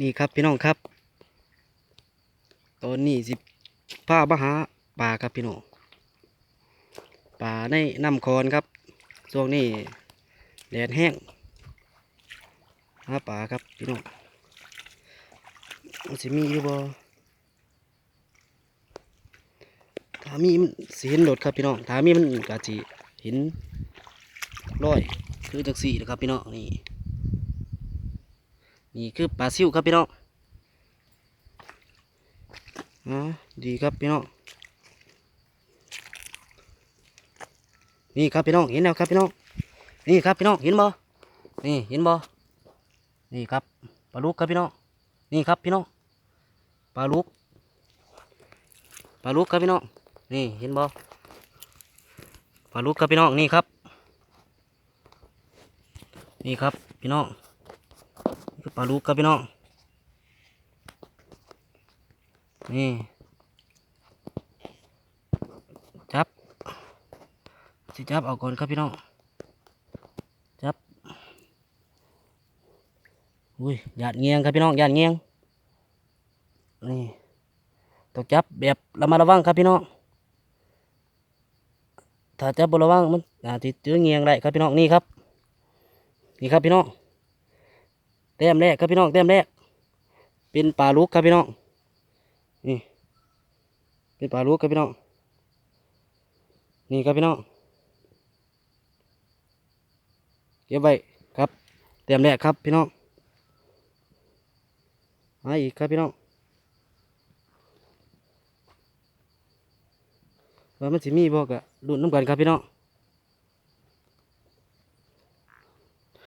นี่ครับพี่น้องครับตอนนี้สิพามาหาปลาครับพี่น้องปลาในน้ำคอนครับช่วงนี้แดดแห้งหาปลาครับพี่น้องมันสิมีอยู่บ่ถ้ามีมันสิเห็นโดดครับพี่น้องถ้ามีมันก็สิเห็นร้อยคือจังสี่นะครับพี่น้องนี่คือปลาซิวครับพี่น้องอ๋อดีครับพี่น้องนี่ครับพี่น้องเห็นแล้วครับพี่น้องนี่ครับพี่น้องเห็นบ่นี่เห็นบ่นี่ครับปลาลูกครับพี่น้องนี่ครับพี่น้องปลาลูกปลาลูกครับพี่น้องนี่เห็นบ่ปลาลูกครับพี่น้องนี่ครับนี่ครับพี่น้องนี่คือปลาลูกครับพี่น้องนี่จับสิจับเอาก่อนครับพี่น้องจับอุ้ยหยาดเงียงครับพี่น้องหยาดเงียงนี่ต้องจับแบบระมัดระวังครับพี่น้องถ้าจับบระวังมันอาจจะเจอเงียงได้ครับพี่น้องนี่ครับนี่ครับพี่น้องแต้มแรกครับพี่น้องแต้มแรกเป็นปลาลูกครับพี่น้องนี่เป็นปลาลูกครับพี่น้องนี่ครับพี่น้องเก็บไว้ครับแต้มแรกครับพี่น้องมาอีกครับพี่น้องว่ามันสิมีบ่กะลุ้นน้ำกันครับพี่น้อง